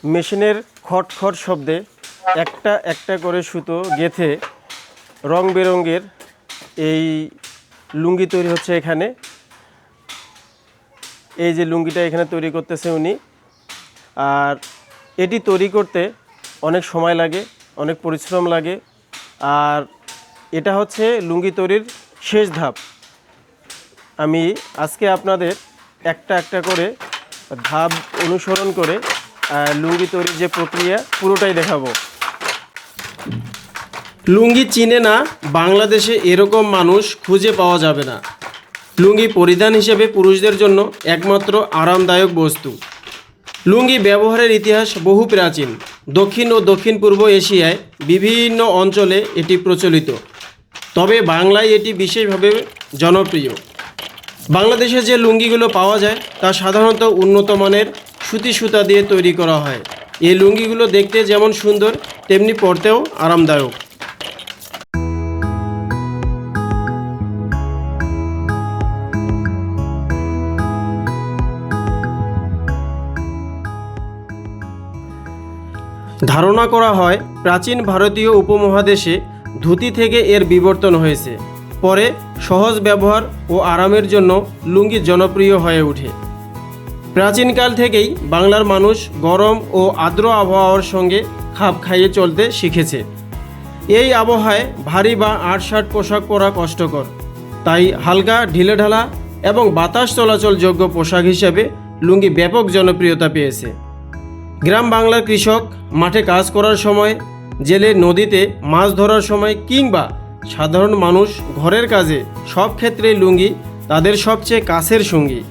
মেশিনের খট খট শব্দে একটা একটা করে সুতো গেঁথে রং বেরঙের এই লুঙ্গি তৈরি হচ্ছে এখানে। এই যে লুঙ্গিটা এখানে তৈরি করতেছে উনি। আর এটি তৈরি করতে অনেক সময় লাগে, অনেক পরিশ্রম লাগে। আর এটা হচ্ছে লুঙ্গি তৈরির শেষ ধাপ। আমি আজকে আপনাদের একটা একটা করে ধাপ অনুসরণ করে লুঙ্গি তৈরির যে প্রক্রিয়া পুরোটাই দেখাবো। লুঙ্গি চিনে না বাংলাদেশে এরকম মানুষ খুঁজে পাওয়া যাবে না। লুঙ্গি পরিধান হিসেবে পুরুষদের জন্য একমাত্র আরামদায়ক বস্তু। লুঙ্গি ব্যবহারের ইতিহাস বহু প্রাচীন। দক্ষিণ ও দক্ষিণ পূর্ব এশিয়ায় বিভিন্ন অঞ্চলে এটি প্রচলিত, তবে বাংলায় এটি বিশেষভাবে জনপ্রিয়। বাংলাদেশে যে লুঙ্গিগুলো পাওয়া যায় তা সাধারণত উন্নত মানের সুতি সুতা দিয়ে তৈরি করা হয়। এই লুঙ্গিগুলো দেখতে যেমন সুন্দর তেমনি পরতেও আরামদায়ক। ধারণা করা হয় প্রাচীন ভারতীয় উপমহাদেশে ধুতি থেকে এর বিবর্তন হয়েছে। পরে সহজ ব্যবহার ও আরামের জন্য লুঙ্গি জনপ্রিয় হয়ে ওঠে। প্রাচীনকাল থেকেই বাংলার মানুষ গরম ও আর্দ্র আবহাওয়ার সঙ্গে খাপ খাইয়ে চলতে শিখেছে। এই আবহাওয়ায় ভারী বা আঁটসাঁট পোশাক পরা কষ্টকর, তাই হালকা ঢিলেঢালা এবং বাতাস চলাচলযোগ্য পোশাক হিসেবে লুঙ্গি ব্যাপক জনপ্রিয়তা পেয়েছে। গ্রাম বাংলার কৃষক মাঠে কাজ করার সময়, জেলে নদীতে মাছ ধরার সময় কিংবা সাধারণ মানুষ ঘরের কাজে সব ক্ষেত্রেই লুঙ্গি তাদের সবচেয়ে কাছের সঙ্গী।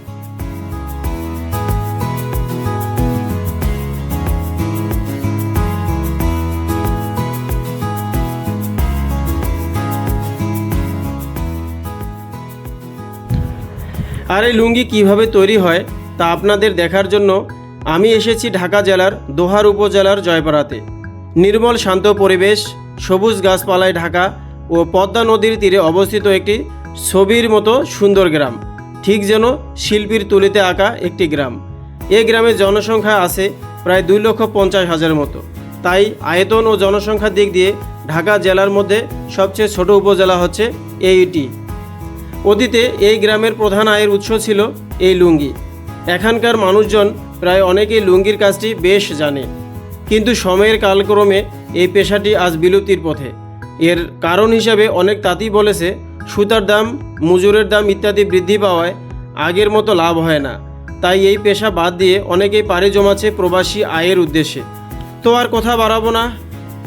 আর এই লুঙ্গি কীভাবে তৈরি হয় তা আপনাদের দেখার জন্য আমি এসেছি ঢাকা জেলার দোহার উপজেলার জয়পাড়াতে। নির্মল শান্ত পরিবেশ, সবুজ গাছপালায় ঢাকা ও পদ্মা নদীর তীরে অবস্থিত একটি ছবির মতো সুন্দর গ্রাম, ঠিক যেন শিল্পীর তুলিতে আঁকা একটি গ্রাম। এই গ্রামের জনসংখ্যা আছে প্রায় 2,50,000 মতো। তাই আয়তন ও জনসংখ্যার দিক দিয়ে ঢাকা জেলার মধ্যে সবচেয়ে ছোট উপজেলা হচ্ছে এইটি। অতীতে এই গ্রামের প্রধান আয়ের উৎস ছিল এই লুঙ্গি। এখানকার মানুষজন প্রায় অনেকেই লুঙ্গির কাজটি বেশ জানে, কিন্তু সময়ের কালক্রমে এই পেশাটি আজ বিলুপ্তির পথে। এর কারণ হিসাবে অনেক তাঁতি বলেছে সুতার দাম, মজুরের দাম ইত্যাদি বৃদ্ধি পাওয়ায় আগের মতো লাভ হয় না। তাই এই পেশা বাদ দিয়ে অনেকেই পাড়ি জমাচ্ছে প্রবাসী আয়ের উদ্দেশ্যে। তো আর কথা বাড়াবো না,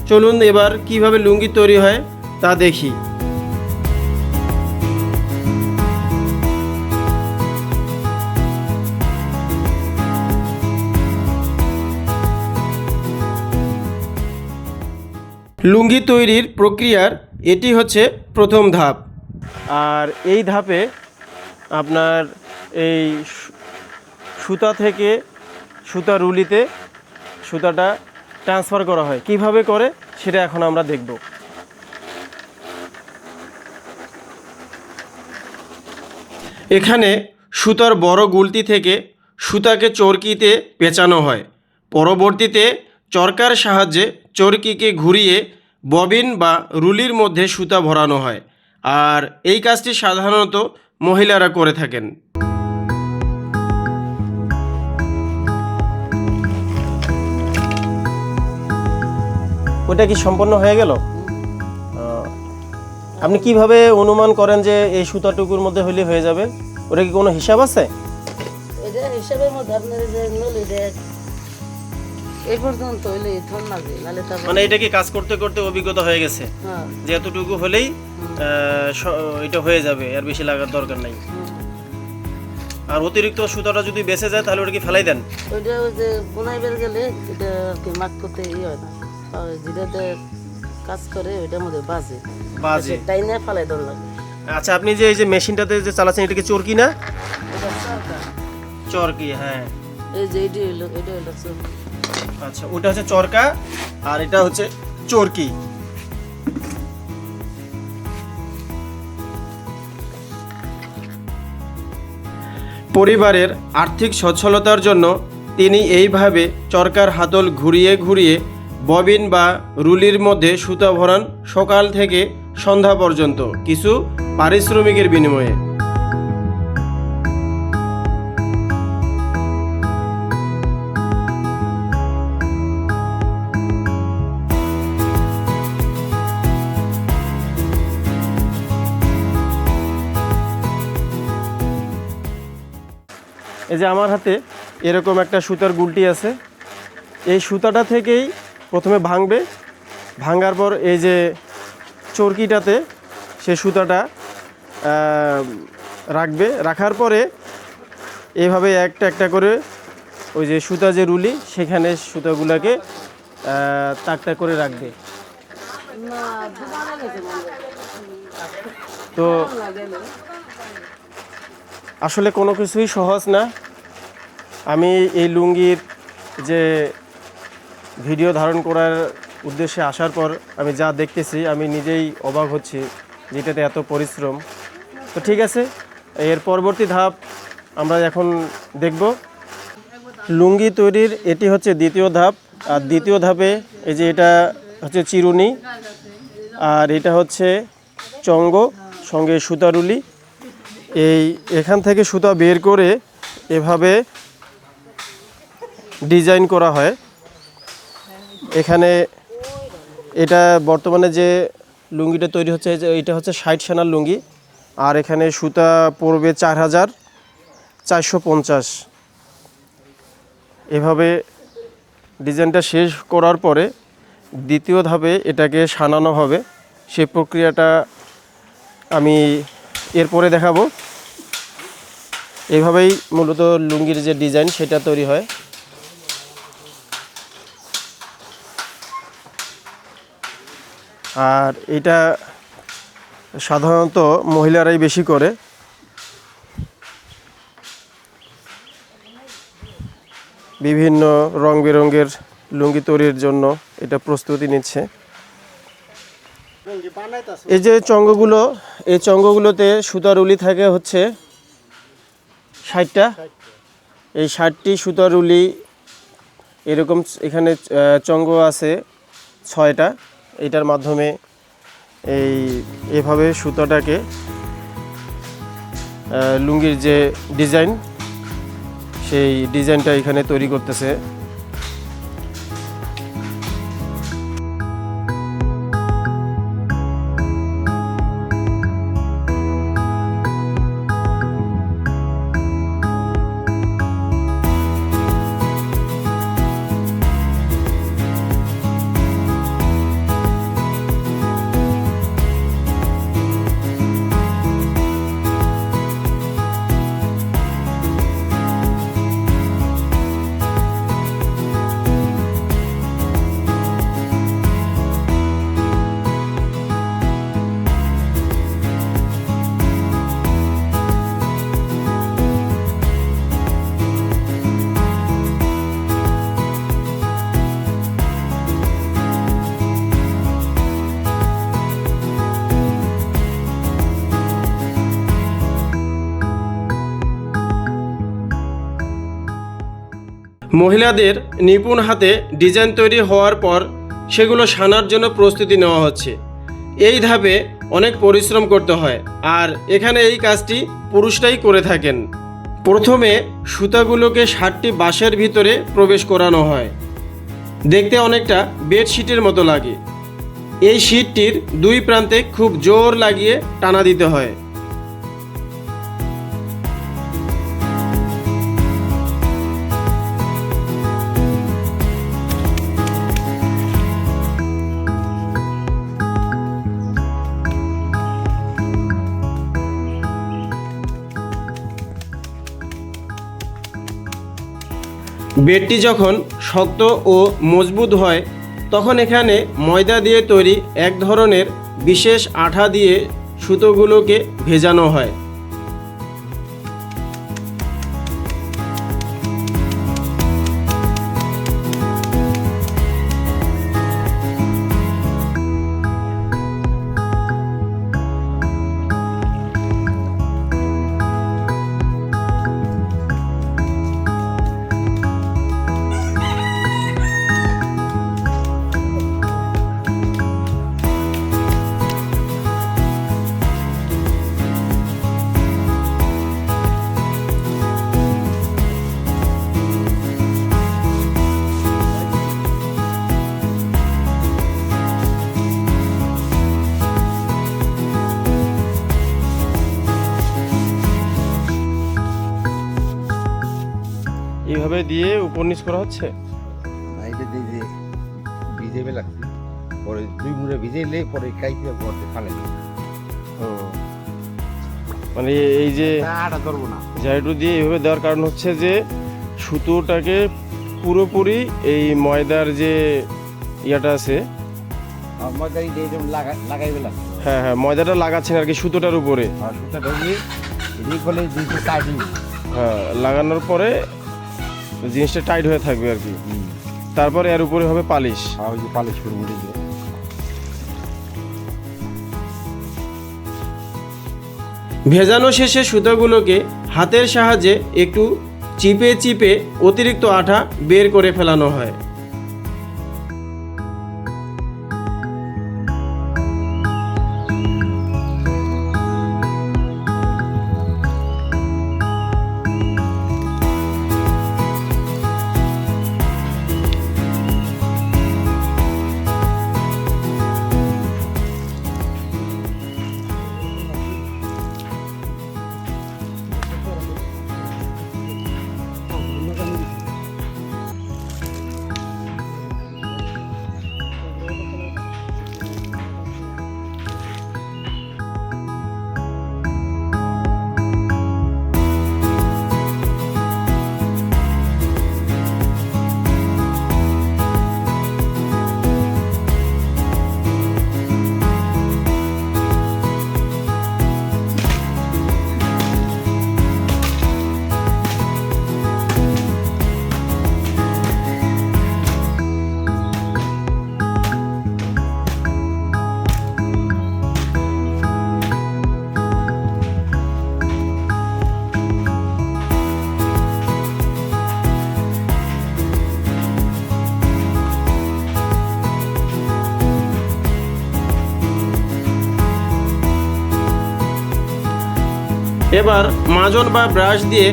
চলুন এবার কিভাবে লুঙ্গি তৈরি হয় তা দেখি। লুঙ্গি তৈরির প্রক্রিয়ার এটি হচ্ছে প্রথম ধাপ। আর এই ধাপে আপনার এই সুতা থেকে সুতা রুলিতে সুতাটা ট্রান্সফার করা হয়। কিভাবে করে সেটা এখন আমরা দেখব। এখানে সুতার বড় গুলতি থেকে সুতাকে চরকিতে পেঁচানো হয়। পরবর্তীতে চরকার সাহায্যে চরকিকে ঘুরিয়ে ববিন বা রুলির মধ্যে সুতা ভরানো হয়। আর এই কাজটি সাধারণত মহিলারা করে থাকেন। ওটা কি সম্পন্ন হয়ে গেল? আপনি কিভাবে অনুমান করেন যে এই সুতাটুকুর মধ্যে হইলে হয়ে যাবে? ওটা কি কোনো হিসাব আছে? এটা হিসাবের মধ্যে আপনার যে নলিটা এই পর্যন্ত হইলে থন লাগে, নালে তা মানে এটা কি কাজ করতে করতে অভিজ্ঞতা হয়ে গেছে যে এতটুকু হলেই এটা হয়ে যাবে, আর বেশি লাগার দরকার নাই। আর অতিরিক্ত সুতাটা যদি বেঁচে যায় তাহলে ওটা কি ফেলাই দেন? ওইটা ওই যে বোনাই বের গেলে এটা কি মাক করতে হয় না, যেটাতে কাজ করে ওইটার মধ্যে বাজে তাই না ফেলাই দেওয়া লাগে। আচ্ছা, আপনি যে এই যে মেশিনটাতে যে চালাচ্ছেন এটা কি চরকি না? এটা চরকা। চরকি, হ্যাঁ। এই যে এটা হলো চরকি। আচ্ছা, ওটা হচ্ছে চরকা আর এটা হচ্ছে চরকি। পরিবারের আর্থিক সচ্ছলতার জন্য তিনি এইভাবে চরকার হাতল ঘুরিয়ে ঘুরিয়ে ববিন বা রুলির মধ্যে সুতা ভরান সকাল থেকে সন্ধ্যা পর্যন্ত কিছু পারিশ্রমিকের বিনিময়ে। এই যে আমার হাতে এরকম একটা সুতার গুলটি আছে, এই সুতাটা থেকেই প্রথমে ভাঙবে, ভাঙার পর এই যে চরকিটাতে সে সুতাটা রাখবে, রাখার পরে এইভাবে একটা একটা করে ওই যে সুতা যে রুলি সেখানে সুতাগুলোকে তাক তাক করে রাখবে। তো আসলে কোনো কিছুই সহজ না। আমি এই লুঙ্গির যে ভিডিও ধারণ করার উদ্দেশ্যে আসার পর আমি যা দেখতেছি আমি নিজেই অবাক হচ্ছি, যেটাতে এত পরিশ্রম। তো ঠিক আছে, এর পরবর্তী ধাপ আমরা এখন দেখব। লুঙ্গি তৈরির এটি হচ্ছে দ্বিতীয় ধাপ। আর দ্বিতীয় ধাপে এই যে এটা হচ্ছে চিরুনি, আর এটা হচ্ছে চঙ্গ, সঙ্গে সুতারুলি। এখান থেকে সুতা বের করে এভাবে ডিজাইন করা হয়। এখানে এটা বর্তমানে যে লুঙ্গিটা তৈরি হচ্ছে এটা হচ্ছে 60 সেনার লুঙ্গি, আর এখানে সুতা পড়বে 4450। এভাবে ডিজাইনটা শেষ করার পরে দ্বিতীয় ধাপে এটাকে সানানো হবে। সেই প্রক্রিয়াটা আমি এরপরে দেখাবো। এভাবেই মূলত লুঙ্গির যে ডিজাইন সেটা তৈরি হয়। আর এটা সাধারণত মহিলারাই বেশি করে। বিভিন্ন রং বেরঙের লুঙ্গি তৈরির জন্য এটা প্রস্তুতি নিচ্ছে। এই যে চঙ্গগুলো, এই চঙ্গগুলোতে সুতার উলি থাকে হচ্ছে 60টা। এই 60টি সুতার উলি এরকম এখানে চঙ্গ আছে 6টা। এটার মাধ্যমে এভাবে সুতাটাকে লুঙ্গির যে ডিজাইন সেই ডিজাইনটা এখানে তৈরি করতেছে। মহিলাদের নিপুণ হাতে ডিজাইন তৈরি হওয়ার পর সেগুলো সানার জন্য প্রস্তুতি নেওয়া হচ্ছে। এই ধাপে অনেক পরিশ্রম করতে হয়, আর এখানে এই কাজটি পুরুষরাই করে থাকেন। প্রথমে সুতাগুলোকে 60টি বাঁশের ভিতরে প্রবেশ করানো হয়। দেখতে অনেকটা বেডশিটের মতো লাগে। এই শীটটির দুই প্রান্তে খুব জোর লাগিয়ে টানা দিতে হয়। বেডটি যখন শক্ত ও মজবুত হয় তখন এখানে ময়দা দিয়ে তৈরি এক ধরনের বিশেষ আঠা দিয়ে সুতোগুলোকে ভেজানো হয়। এইভাবে দিয়ে উপর নিচ করা হচ্ছে। না এটা দিয়ে যে ভিজেবে লাগছে, পরে 2 মুড়ে ভিজেলে পরে কাইতে পরে ফালে দিই। ও মানে এই যে আটা ধরবো না, জাইডু দিয়ে এইভাবে দেওয়ার কারণ হচ্ছে যে সুতোটাকে পুরোপুরি এই ময়দার যে ইয়াটা আছে, ময়দা দিয়ে যেমন লাগাইবে লাগছে। হ্যাঁ হ্যাঁ ময়দাটা লাগাচ্ছেন আর কি সুতোটার উপরে। আর সুতা ঢুকিয়ে এদিক বলে দিয়েছে টাইটিং। হ্যাঁ লাগানোর পরে জিনিসটা টাইট হয়ে থাকবে আর কি। তারপরে এর উপরে হবে পালিশ। আর ওই যে পালিশ করে মুড়ে দিয়ে ভেজানো শেষে সুতোগুলোকে হাতের সাহায্যে একটু চিপে চিপে অতিরিক্ত আঠা বের করে ফেলানো হয়। এবার মাজন বা ব্রাশ দিয়ে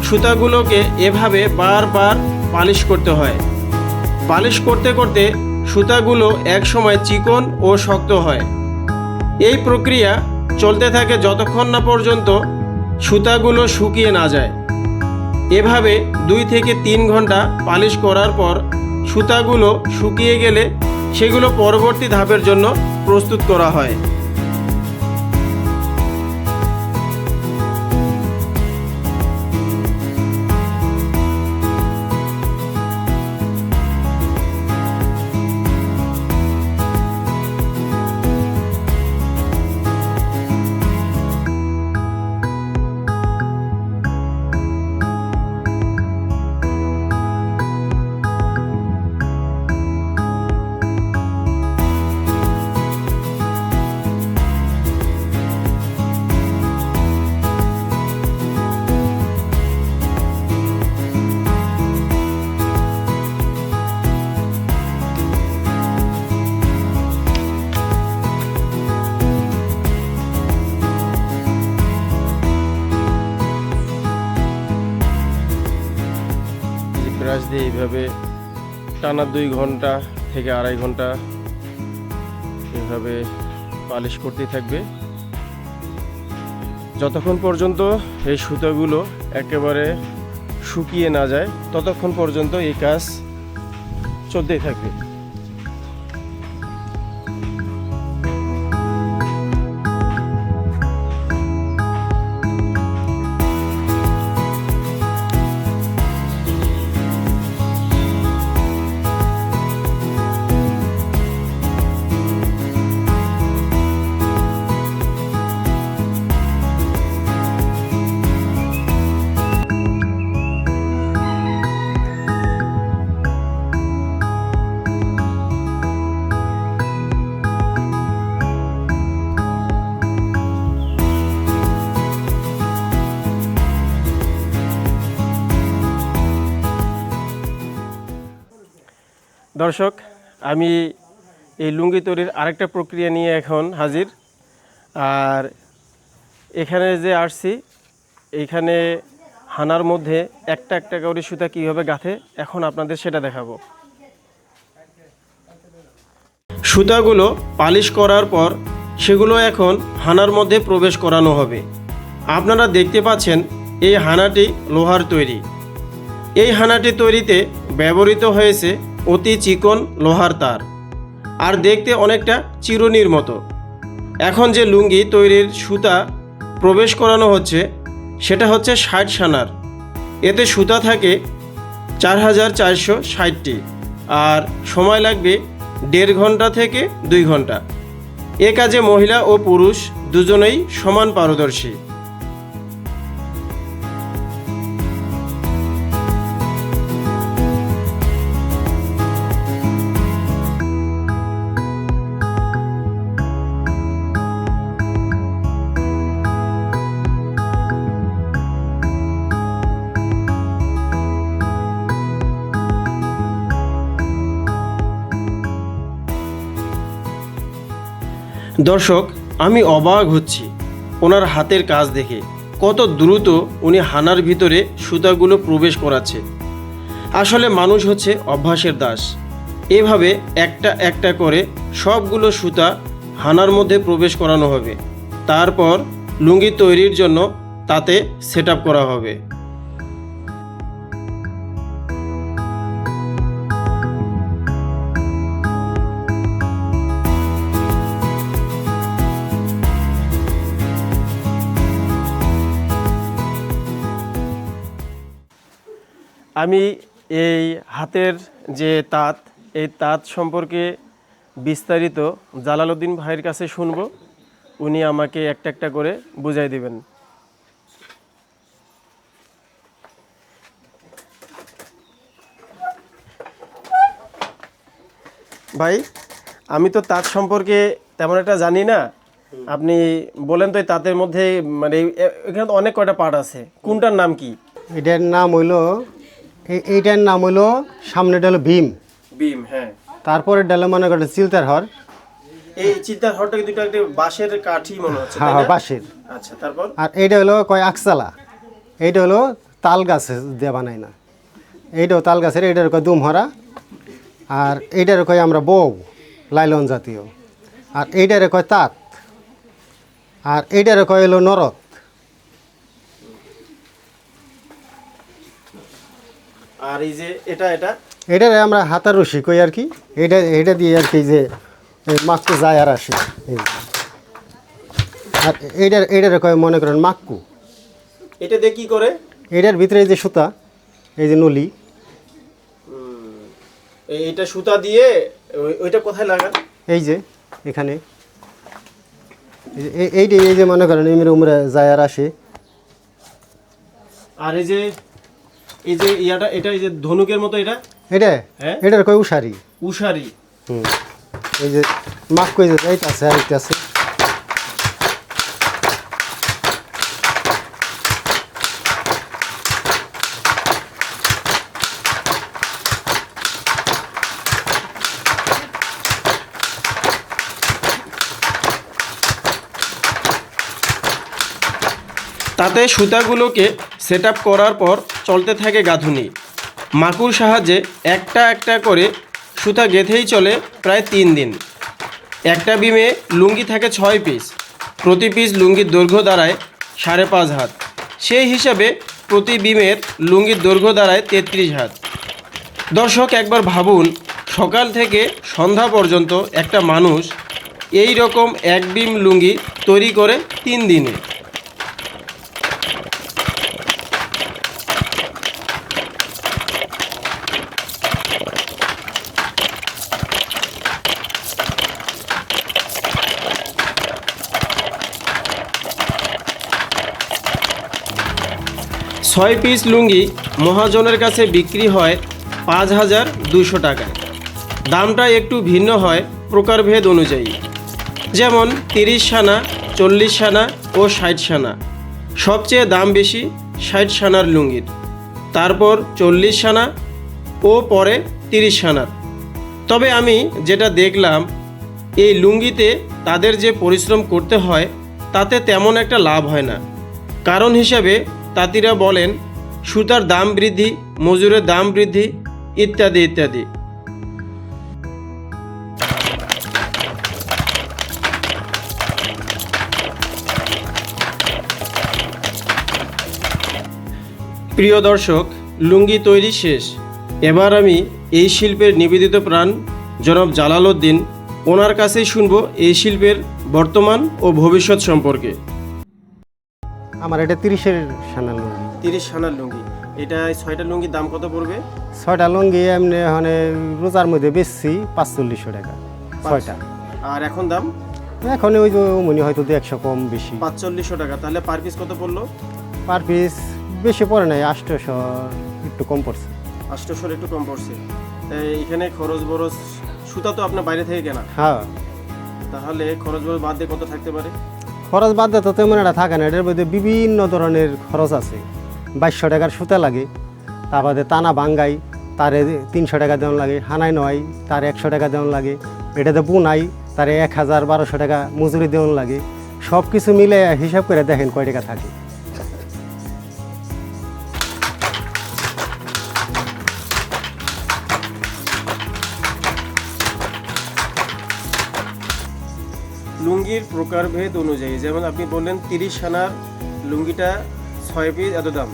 সুতাগুলোকে এভাবে বারবার পালিশ করতে হয়। পালিশ করতে করতে সুতাগুলো একসময় চিকন ও শক্ত হয়। এই প্রক্রিয়া চলতে থাকে যতক্ষণ না পর্যন্ত সুতাগুলো শুকিয়ে না যায়। এভাবে 2 থেকে 3 ঘন্টা পালিশ করার পর সুতাগুলো শুকিয়ে গেলে সেগুলো পরবর্তী ধাপের জন্য প্রস্তুত করা হয়। ব্রাশ দিয়ে এইভাবে টানা 2 ঘন্টা থেকে 2.5 ঘন্টা এভাবে পালিশ করতেই থাকবে যতক্ষণ পর্যন্ত এই সুতাগুলো একেবারে শুকিয়ে না যায়, ততক্ষণ পর্যন্ত এই কাজ চলতেই থাকবে। দর্শক, আমি এই লুঙ্গি তৈরির আরেকটা প্রক্রিয়া নিয়ে এখন হাজির। আর এখানে যে আসছি, এইখানে হানার মধ্যে একটা একটা করে সুতা কীভাবে গাঁথে এখন আপনাদের সেটা দেখাবো। সুতাগুলো পালিশ করার পর সেগুলো এখন হানার মধ্যে প্রবেশ করানো হবে। আপনারা দেখতে পাচ্ছেন এই হানাটি লোহার তৈরি। এই হানাটি তৈরিতে ব্যবহৃত হয়েছে অতি চিকন লোহার তার, আর দেখতে অনেকটা চিরুনির মতো। এখন যে লুঙ্গি তৈরির সুতা প্রবেশ করানো হচ্ছে সেটা হচ্ছে 60 সানার। এতে সুতা থাকে 4460টি, আর সময় লাগবে 1.5 ঘন্টা থেকে 2 ঘন্টা। এ কাজে মহিলা ও পুরুষ দুজনেই সমান পারদর্শী। দর্শক, আমি অবাক হচ্ছি ওনার হাতের কাজ দেখে। কত দ্রুত উনি হানার ভিতরে সুতাগুলো প্রবেশ করাচ্ছে। আসলে মানুষ হচ্ছে অভ্যাসের দাস। এভাবে একটা একটা করে সবগুলো সুতা হানার মধ্যে প্রবেশ করানো হবে, তারপর লুঙ্গি তৈরির জন্য তাতে সেট আপ করা হবে। আমি এই হাতের যে তাঁত, এই তাঁত সম্পর্কে বিস্তারিত জালালউদ্দিন ভাইয়ের কাছে শুনব। উনি আমাকে একটা একটা করে বুঝাই দিবেন। ভাই, আমি তো তাঁত সম্পর্কে তেমন একটা জানি না, আপনি বলেন তো এই তাঁতের মধ্যে মানে এখানে তো অনেক কয়টা পার্ট আছে, কোনটার নাম কি? এটার নাম হইলো এইটার নাম হইলো সামনেটা হলো ভীম, বিম। হ্যাঁ, তারপরে ডালে মনে করেন চিলতার হর। এই চিন্তার হরটাকে দুটো একটা বাঁশের কাঠি মনে হচ্ছে, তাই হ্যাঁ না? বাঁশের। আচ্ছা, তারপর? আর এইটা হলো কয় আকসালা, এইটা হলো তাল গাছে দিয়ে বানাই না, এইটাও তাল গাছের, এইটার কয় দুমহরা, আর এইটার কয় আমরা বউ লাইলন জাতীয়, আর এইটারে কয় তাঁত, আর এইটারে কয় হলো নরদ। আর এই যে এটা এটারে আমরা হাতার রশি কই আর কি, এটা দিয়ে আর কি যে মাক্কু যায় আর আসে। এই যে। আর এইটারে কয় মনে করেন মাক্কু। এটা দিয়ে কি করে? এটার ভিতরে এই যে সুতা, এই যে নলি, এইটা সুতা দিয়ে ওইটা কোথায় লাগান? এই যে এখানে এই যে মনে করেন এমনি উমরে যায় আর আসে। আর এই যে ইয়াটা, এটা এই যে ধনুকের মতো, এটা হ্যাঁ? এটার কয় উষারি। উষারি। এই যে মাক্কু এই যে এইটা আছে, আরেকটা আছে। তাতে সুতাগুলোকে সেট আপ করার পর চলতে থাকে গাঁথুনি। মাকুর সাহায্যে একটা একটা করে সুতা গেঁথেই চলে প্রায় 3 দিন। একটা বিমে লুঙ্গি থাকে 6 পিস, প্রতি পিস লুঙ্গির দৈর্ঘ্য দাঁড়ায় 5.5 হাত। সেই হিসাবে প্রতি বিমের লুঙ্গির দৈর্ঘ্য দাঁড়ায় 33 হাত। দর্শক, একবার ভাবুন, সকাল থেকে সন্ধ্যা পর্যন্ত একটা মানুষ এই রকম এক বিম লুঙ্গি তৈরি করে 3 দিনে। ছয় পিস লুঙ্গি মহাজনের কাছে বিক্রি হয় 5200 টাকায়। দামটা একটু ভিন্ন হয় প্রকারভেদ অনুযায়ী, যেমন 30 সানা, 40 সানা ও 60 সানা। সবচেয়ে দাম বেশি 60 সানার লুঙ্গির, তারপর 40 সানা ও পরে 30 সানার। তবে আমি যেটা দেখলাম, এই লুঙ্গিতে তাদের যে পরিশ্রম করতে হয় তাতে তেমন একটা লাভ হয় না। কারণ হিসাবে তাঁতিরা বলেন সুতার দাম বৃদ্ধি, মজুরের দাম বৃদ্ধি, ইত্যাদি ইত্যাদি। প্রিয় দর্শক, লুঙ্গি তৈরি শেষ। এবার আমি এই শিল্পের নিবেদিত প্রাণ জনাব জালাল উদ্দিন, ওনার কাছেই শুনবো এই শিল্পের বর্তমান ও ভবিষ্যৎ সম্পর্কে। আমার এটা 30-এর সানার লুঙ্গি। 30 সানার লুঙ্গি, এটা 6টা লুঙ্গির দাম কত পড়বে? 6টা লুঙ্গি এমনি মানে রোজার মধ্যে বেচছি 4500 টাকা 6টা। আর এখন দাম এখন ওই যে মনে হয়তো 100 কম বেশি। 4500 টাকা। তাহলে পার পিস কত পড়লো? পার পিস বেশি পড়ে নাই, 800 একটু কম পড়ছে। 800 একটু কম পড়ছে। এখানে খরচ বরচ, সুতা তো আপনার বাইরে থেকে কেনা, হ্যাঁ, তাহলে খরচ বরচ বাদ দিয়ে কত থাকতে পারে? খরচ বাদ দিয়ে তো তেমন একটা থাকে না। এটার মধ্যে বিভিন্ন ধরনের খরচ আছে। 2200 টাকার সুতা লাগে, তারপরে টানা বাঙ্গাই তারে 300 টাকা দেওয়া লাগে, হানাই নয় তার 100 টাকা দেওয়া লাগে, এটাতে বুনাই তারে 1000-1200 টাকা মজুরি দেওয়া লাগে। সব কিছু মিলে হিসাব করে দেখেন কয় টাকা থাকে। লুঙ্গির প্রকারভেদ অনুযায়ী, যেমন আপনি বললেন 30 সানার লুঙ্গিটা 6 পিস এত দাম,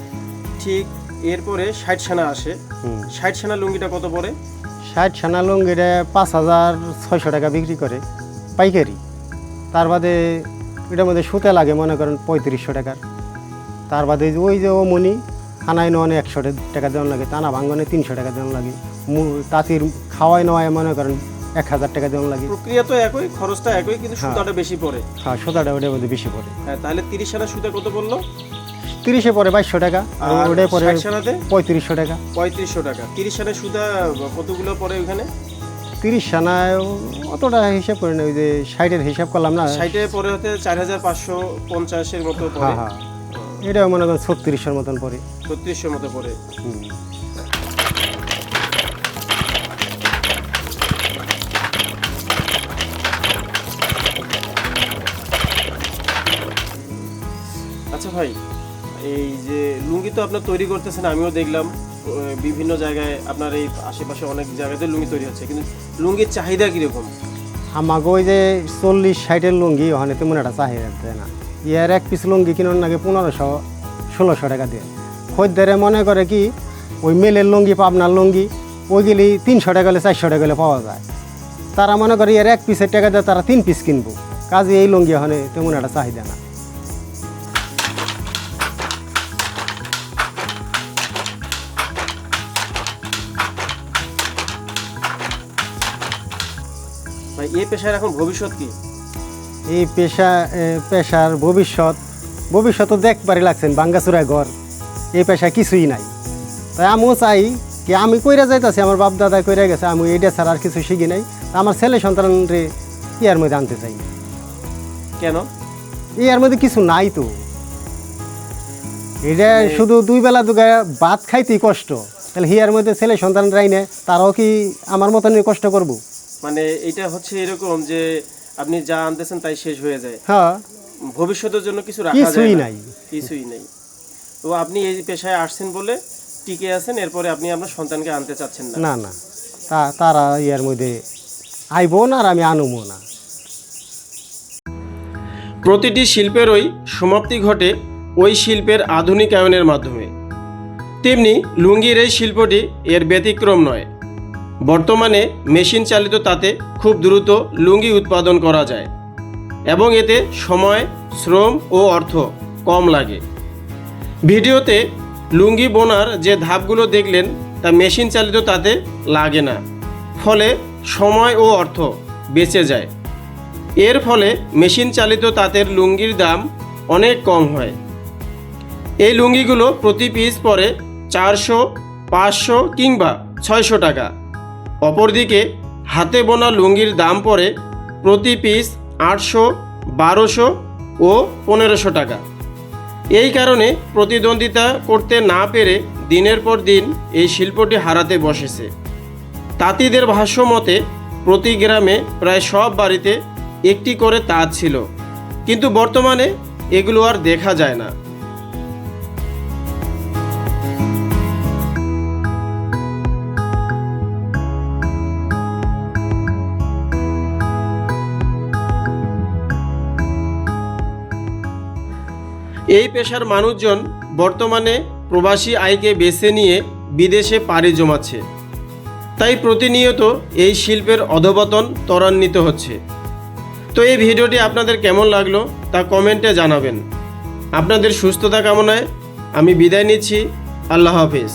ঠিক এরপরে 60 সানা আসে। 60 সানা লুঙ্গিটা কত পড়ে? 60 সানা লুঙ্গিটা 5600 টাকা বিক্রি করে পাইকারি। তার বাদে এটার মধ্যে সুতা লাগে মনে করেন 3500 টাকার। তার বাদে ওই যে মনি হানাই নেওয়ানে 100 টাকা দেওয়া লাগে, টানা ভাঙ্গনে 300 টাকা দেওয়া লাগে, তাঁতির খাওয়াই নেওয়ায় মনে করেন 1000 টাকা দেওয়া লাগে। প্রক্রিয়া তো একই, খরচটা একই, কিন্তু সুতাটা বেশি পড়ে। হ্যাঁ, সুতাটা ওটার মধ্যে বেশি পড়ে। হ্যাঁ, তাহলে 30 সানা সুতা কত পড়লো? 30-এ পড়ে 2200 টাকা, আর ওটাই পড়ে 60 সানাতে 3500 টাকা। 3500 টাকা। 30 সানা সুতা কতগুলো পড়ে ওখানে? 30 সানায় অতটা হিসাব করে না, ওই যে 60-এর হিসাব করলাম না। 60-এ পরে হতে 4550 মতো পড়ে। হ্যাঁ হ্যাঁ, এটাও মনে করেন 3600 মতন পড়ে। 3600 মতো পড়ে। আচ্ছা ভাই, এই যে লুঙ্গি তো আপনার তৈরি করতেছেন, আমিও দেখলাম বিভিন্ন জায়গায় আপনার এই আশেপাশে অনেক জায়গাতে লুঙ্গি তৈরি হচ্ছে, কিন্তু লুঙ্গির চাহিদা কীরকম? আমাকে ওই যে 40-60-এর লুঙ্গি ওখানে তেমন একটা চাহিদা দেয় না। ইয়ার এক পিস লুঙ্গি কিনুন নাকি 1500-1600 টাকা দিয়ে। খদ্দেরে মনে করে কি ওই মেলের লুঙ্গি, পাবনার লুঙ্গি ওইগুলি 300 টাকা হলে 400 টাকা হলে পাওয়া যায়। তারা মনে করে এর এক পিসের টাকা দিয়ে তারা 3 পিস কিনবো, কাজে এই লুঙ্গি ওখানে তেমন একটা চাহিদা না। ভাই, এই পেশার এখন ভবিষ্যৎ কি? এই পেশার ভবিষ্যৎ দেখবারই লাগছেন ভাঙ্গাচুরায় ঘর। এই পেশা কিছুই নাই। তাই আমিও চাই কি আমি কইরা যাইতেছি, আমার বাপ দাদা কইরা গেছে, আমি এটা ছাড়া আর কিছু শিখি নাই। আমার ছেলে সন্তানরে ইয়ার মধ্যে আনতে চাই। কেন? ইয়ার মধ্যে কিছু নাই তো। এটা শুধু 2 বেলা দুগায় ভাত খাইতেই কষ্ট, তাহলে হিয়ার মধ্যে ছেলে সন্তান রাই না, তারাও কি আমার মতনই কষ্ট করবো? মানে এটা হচ্ছে এরকম যে আপনি যা আনতেছেন তাই শেষ হয়ে যায়, হ্যাঁ, ভবিষ্যতের জন্য কিছু রাখা যায় কিছুই না, নাই। কিছুই নেই। তো আপনি এই পেশায় আসছেন বলে টিকে আছেন, এরপরে আপনি আপনার সন্তানকে আনতে চাচ্ছেন না? না না, তারা ইয়ার মধ্যে আইবো না, আর আমি আনুমো না। প্রতিটি শিল্পেরই সমাপ্তি ঘটে ওই শিল্পের আধুনিকায়নের মাধ্যমে। তেমনি লুঙ্গির এই শিল্পটি এর ব্যতিক্রম নয়। বর্তমানে মেশিন চালিত তাতে খুব দ্রুত লুঙ্গি উৎপাদন করা যায় এবং এতে সময়, শ্রম ও অর্থ কম লাগে। ভিডিওতে লুঙ্গি বোনার যে ধাপগুলো দেখলেন তা মেশিন চালিত তাতে লাগে না, ফলে সময় ও অর্থ বেঁচে যায়। এর ফলে মেশিন চালিত তাঁতের লুঙ্গির দাম অনেক কম হয়। এই লুঙ্গিগুলো প্রতি পিস পড়ে 400, 500 কিংবা 600 টাকা। অপরদিকে হাতে বোনা লুঙ্গির দাম পড়ে প্রতি পিস 800, 1200 ও 1500 টাকা। এই কারণে প্রতিদ্বন্দ্বিতা করতে না পেরে দিনের পর দিন এই শিল্পটি হারাতে বসেছে। তাঁতিদের ভাষ্য মতে প্রতি গ্রামে প্রায় সব বাড়িতে একটি করে তাঁত ছিল, কিন্তু বর্তমানে এগুলো আর দেখা যায় না। এই পেশার মানুষজন বর্তমানে প্রবাসী আয়কে বেছে নিয়ে বিদেশে পাড়ি জমাচ্ছে। তাই প্রতিনিয়ত এই শিল্পের অধঃপতন ত্বরান্বিত হচ্ছে। তো এই ভিডিওটি আপনাদের কেমন লাগলো তা কমেন্টে জানাবেন। আপনাদের সুস্থতা কামনায় আমি বিদায় নিচ্ছি। আল্লাহ হাফেজ।